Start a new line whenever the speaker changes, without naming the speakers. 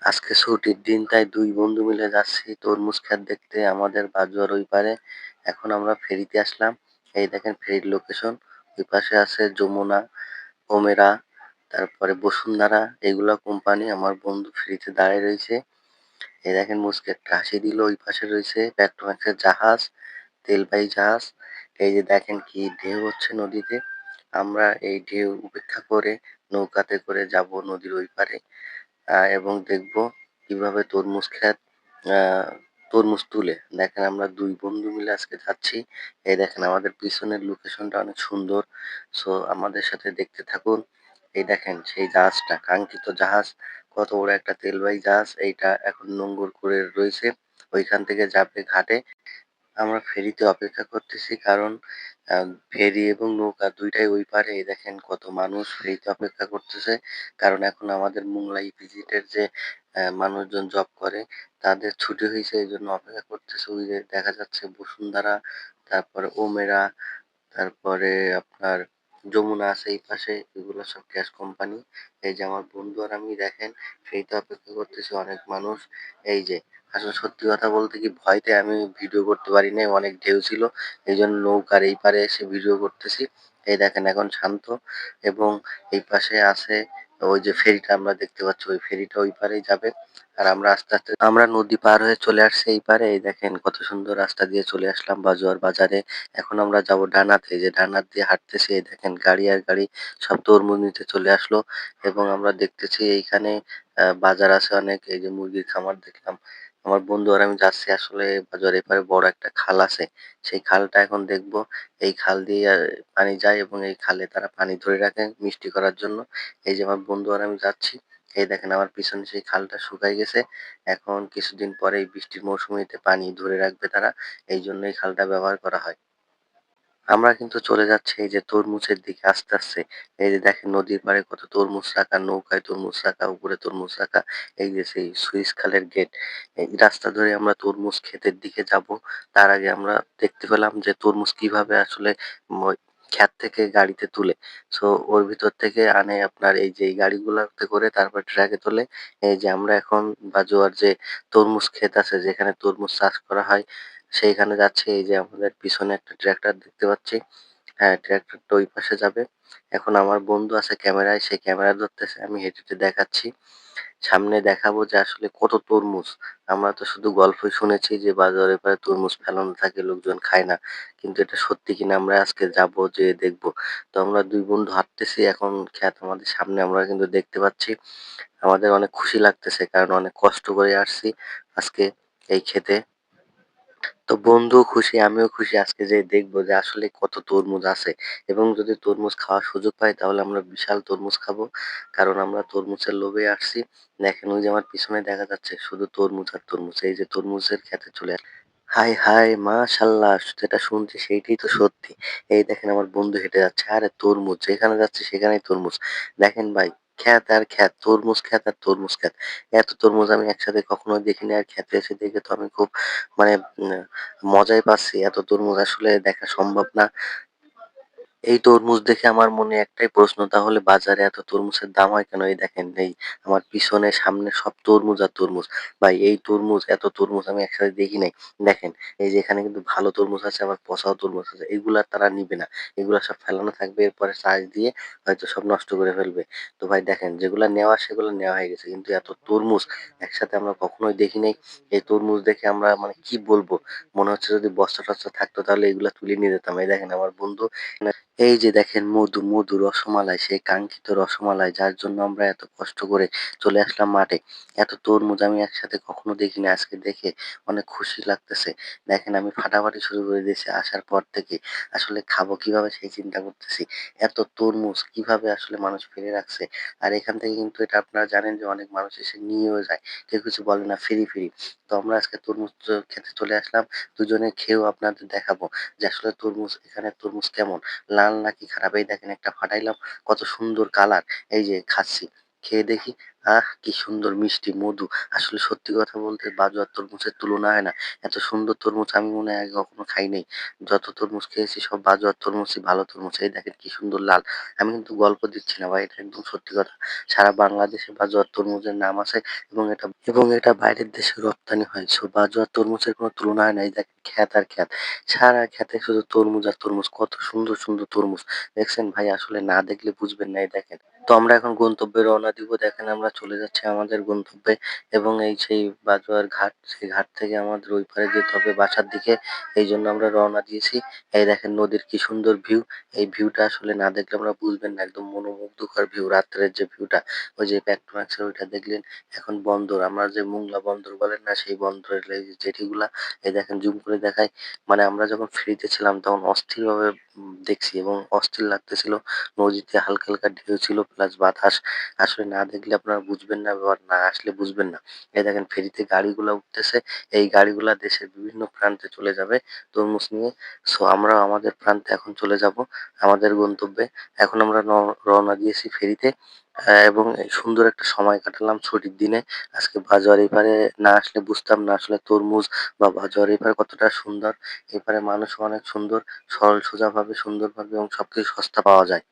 আজকে ছুটির দিন তাই দুই বন্ধু মিলে যাচ্ছি তরমুজ ক্ষেত দেখতে আমাদের বাজুয়ার ওই পারে। এখন আমরা ফেরিতে আসলাম। এই দেখেন ফেরির লোকেশন। ওই পাশে আছে যমুনা, ওমেরা, তারপরে বসুন্ধরা, এগুলা কোম্পানি। আমার বন্ধু ফেরিতে দাঁড়িয়ে রয়েছে। এই দেখেন মুচকে একটা হাসি দিল। ওই পাশে রয়েছে পেট্রোম্যাক্সের জাহাজ, তেলবাহী জাহাজ। এই যে দেখেন কি ঢেউ হচ্ছে নদীতে। আমরা এই ঢেউ উপেক্ষা করে নৌকাতে করে যাব নদীর ওই পারে। এবং দেখবো কিভাবে তরমুজ ক্ষেত আহ, তরমুজ তুলে। দেখেন আমরা দুই বন্ধু মিলে আজকে যাচ্ছি। এই দেখেন আমাদের পিছনের লোকেশনটা অনেক সুন্দর। সো আমাদের সাথে দেখতে থাকুন। এই দেখেন সেই জাহাজটা কাঙ্ক্ষিত জাহাজ, কত বড় একটা তেলবাহী জাহাজ। এইটা এখন নোঙর করে রয়েছে, ওইখান থেকে যাবে ঘাটে। আমরা ফেরিতে অপেক্ষা করতেছি, কারণ ফেরি এবং নৌকা দুইটাই ওই পারে। এই দেখেন কত মানুষ ফেরিতে অপেক্ষা করতেছে, কারণ এখন আমাদের মোংলা ইপিজেডের যে মানুষজন জব করে তাদের ছুটি হয়েছে, এই জন্য অপেক্ষা করতেছে। ওই যে দেখা যাচ্ছে বসুন্ধরা, তারপরে ওমেরা, তারপরে আপনার যমুনা আছে এই পাশে, এগুলো সব গ্যাস কোম্পানি। এই যে আমার বন্ধু আর আমি দেখেন ফেরিতে অপেক্ষা করতেছি, অনেক মানুষ। এই যে আসলে সত্যি কথা বলতে কি ভয়তে আমি ভিডিও করতে পারি নাই, অনেক ঢেউ ছিল। এই জন্য নৌকার এই পারে এসে ভিডিও করতেছি। এই দেখেন এখন শান্ত। এবং এই পাশে আছে ওই যে ফেরিটা আমরা দেখতে পাচ্ছি, ওই ফেরিটা ওই পারেই যাবে। আর আমরা আস্তে আস্তে আমরা নদী পার হয়ে চলে আসছি এই পারে। এই দেখেন কত সুন্দর রাস্তা দিয়ে চলে আসলাম বাজুয়ার বাজারে। এখন আমরা যাব ডানাতে। এই যে ডানাত দিয়ে হাঁটতেছি, এই দেখেন গাড়ি আর গাড়ি সব তরমুজ নিতে চলে আসলো। এবং আমরা দেখতেছি এইখানে বাজার আছে অনেক। এই যে মুরগির খামার দেখলাম। আমার বন্ধু আর আমি যাচ্ছি আসলে বাজারে। এপারে বড় একটা খাল আছে, সেই খালটা এখন দেখবো। এই খাল দিয়ে পানি যায় এবং এই খালে তারা পানি ধরে রাখে মিষ্টি করার জন্য। এই যে আমার বন্ধু আর আমি যাচ্ছি। এই দেখেন আমার পিছনে সেই খালটা শুকাই গেছে। এখন কিছুদিন পরে এই বৃষ্টির মৌসুমে এতে পানি ধরে রাখবে তারা, এই জন্য এই খালটা ব্যবহার করা হয়। আমরা কিন্তু চলে যাচ্ছি এই যে তরমুজের দিকে আস্তে আস্তে। এই যে দেখেন নদীর পাড়ে কত তরমুজ রাখা, নৌকায় তরমুজ রাখা, উপরে তরমুজ রাখা। এই যে সেই সুইস খালের গেট। এই রাস্তা ধরে আমরা তরমুজ ক্ষেতের দিকে যাব। তার আগে আমরা দেখতে পেলাম যে তরমুজ কিভাবে আসলে ক্ষেত থেকে গাড়িতে তুলে। সো ওর ভিতর থেকে আনে আপনার এই যে এই গাড়িগুলোতে করে, তারপর ট্রাকে তোলে। এই যে আমরা এখন বাজুয়ার যে তরমুজ ক্ষেত আছে যেখানে তরমুজ চাষ করা হয় সেইখানে যাচ্ছে। এই যে আমাদের পিছনে একটা ট্রাক্টর দেখতে পাচ্ছি। হ্যাঁ, ট্রাক্টরটা ওই পাশে যাবে। এখন আমার বন্ধু আছে ক্যামেরায়, সে ক্যামেরা ধরতেছে, আমি হেঁটে হেঁটে দেখাচ্ছি। সামনে দেখাবো যে আসলে কত তরমুজ। আমরা তো শুধু গল্পই শুনেছি যে বাজারে প্রায় তরমুজ ফেলানো থাকে, লোকজন খায় না। কিন্তু এটা সত্যি কিনা আমরা আজকে যাবো, যে দেখবো। তো আমরা দুই বন্ধু হাঁটতেছি, এখন ক্ষেত আমাদের সামনে আমরা কিন্তু দেখতে পাচ্ছি। আমাদের অনেক খুশি লাগতেছে, কারণ অনেক কষ্ট করে আসছি আজকে এই ক্ষেতে। তো বন্ধুও খুশি, আমিও খুশি। আজকে যে দেখবো যে আসলে কত তরমুজ আছে, এবং যদি তরমুজ খাওয়ার সুযোগ পাই তাহলে আমরা বিশাল তরমুজ খাবো, কারণ আমরা তরমুজের লোভে আসছি। দেখেন ওই যে আমার পিছনে দেখা যাচ্ছে শুধু তরমুজ আর তরমুজ। এই যে তরমুজের খেতে চলে হাই হাই মাশাল্লাহ, যেটা শুনছি সেইটাই তো সত্যি। এই দেখেন আমার বন্ধু হেঁটে যাচ্ছে, আরে তরমুজ, যেখানে যাচ্ছে সেখানেই তরমুজ। দেখেন ভাই, খ্যাত আর খ্যাত, তরমুজ খ্যাত আর তরমুজ খ্যাত। এত তরমুজ আমি একসাথে কখনো দেখিনি, আর খেতে এসে দেখে তো আমি খুব মানে মজাই পাচ্ছি। এত তরমুজ আসলে দেখা সম্ভব না। এই তরমুজ দেখে আমার মনে একটাই প্রশ্ন, তাহলে বাজারে এত তরমুজের দাম হয় কেন? এই দেখেন এই আমার পিছনে সামনে সব তরমুজ আর তরমুজ। ভাই এই তরমুজ, এত তরমুজ আমি একসাথে দেখি নাই। দেখেন এই যে এখানে কিন্তু ভালো তরমুজ আছে, আবার পচাও তরমুজ আছে। এগুলা তারা নিবে না, এগুলা সব ফেলানো থাকবে, এরপরে চার্জ দিয়ে হয়তো সব নষ্ট করে ফেলবে। তো ভাই দেখেন যেগুলা নেওয়া সেগুলো নেওয়া হয়ে গেছে, কিন্তু এত তরমুজ একসাথে আমরা কখনোই দেখি নাই। এই তরমুজ দেখে আমরা মানে কি বলবো, মনে হচ্ছে যদি বস্তা টস্তা থাকতো তাহলে এগুলা তুলে নিয়ে যেতাম। এই দেখেন আমার বন্ধু, এই যে দেখেন মধু, মধু রসমালাই, সেই কাঙ্ক্ষিত রসমালাই যার জন্য আমরা এত কষ্ট করে চলে আসলাম মাঠে। এত তরমুজ আমি একসাথে কখনো দেখিনি, আজকে দেখে অনেক খুশি লাগতেছে। দেখেন আমি ফাটাফাটি শুরু করে দিয়েছি আসার পর থেকে। আসলে খাবো কিভাবে সেই চিন্তা করতেছি। এত তরমুজ কিভাবে আসলে মানুষ ফেলে রাখছে। আর এখান থেকে কিন্তু এটা আপনারা জানেন যে অনেক মানুষ এসে নিয়েও যায়, কেউ কিছু বলে না, ফ্রি ফ্রি। তো আমরা আজকে তরমুজ খেতে চলে আসলাম, দুজনে খেয়েও আপনাদের দেখাবো যে আসলে তরমুজ, এখানে তরমুজ কেমন, লাল নাকি খারাপ। এই দেখেন একটা ফাটাইলাম, কত সুন্দর কালার। এই যে খাচ্ছি, খেয়ে দেখি। কি সুন্দর মিষ্টি মধু। আসলে সত্যি কথা বলতে বাজোয়ার তরমুজের তুলনা হয় না। এত সুন্দর তরমুজ আমি মনে হয় আগে কখনো খাই নাই। যত তরমুজ খেয়েছি সব বাজোয়ার তরমুজই ভালো তরমুজ। এই দেখেন কি সুন্দর লাল। আমি কিন্তু গল্প দিচ্ছি না ভাই, এটা একদম সত্যি কথা। সারা বাংলাদেশে বাজোয়ার তরমুজের নাম আছে এবং এটা বাইরের দেশে রপ্তানি হয়। সো বাজোয়ার তরমুজের কোনো তুলনা হয় না। এই দেখেন ক্ষেত আর ক্ষেত। সারা ক্ষেতে শুধু তরমুজ আর তরমুজ। কত সুন্দর, সুন্দর তরমুজ। দেখছেন ভাই, আসলে না দেখলে বুঝবেন না। এই দেখেন। তো আমরা এখন গন্তব্যে রওনা দিব। দেখেন আমরা চলে যাচ্ছি আমাদের গন্তব্যে এবং এই সেই বাজোয়ার ঘাট, সেই ঘাট থেকে আমাদের ওই পারে যেতে হবে বাসার দিকে। এইজন্য আমরা রওনা দিয়েছি। এই দেখেন নদীর কি সুন্দর ভিউ। এই ভিউটা আসলে না দেখলে আমরা বুঝবেন না। একদম মনোমুগ্ধকর ভিউ। রাত্রের যে ভিউটা, ওই যে পেট্রোম্যাক্সের ওইটা দেখলেন। এখন বন্দর, আমরা যে মোংলা বন্দর বলেন না, সেই বন্দরের এই যে জেটিগুলা, এই দেখেন জুম করে দেখাই। মানে আমরা যখন ফেরিতে ছিলাম তখন অস্থিরভাবে দেখছি এবং অস্থির লাগতেছিল। নদীতে হালকা, হালকা ঢেউ ছিল প্লাস বাতাস। আসলে না দেখলে আপনারা বুঝবেন না বা না আসলে বুঝবেন না। এই দেখেন ফেরিতে গাড়িগুলা উঠতেছে। এই গাড়িগুলা দেশের বিভিন্ন প্রান্তে চলে যাবে তরমুজ নিয়ে। সো আমরাও আমাদের প্রান্তে এখন চলে যাব, আমাদের গন্তব্যে। এখন আমরা রওনা দিয়েছি ফেরিতে। এবং এই সুন্দর একটা সময় কাটালাম ছুটির দিনে। আজকে বাজার এপারে না আসলে বুঝতাম না আসলে তরমুজ বা বাজার এপারে কতটা সুন্দর। এপারে মানুষও অনেক সুন্দর, সরল সোজাভাবে সুন্দরভাবে এবং সবকিছু সস্তা পাওয়া যায়।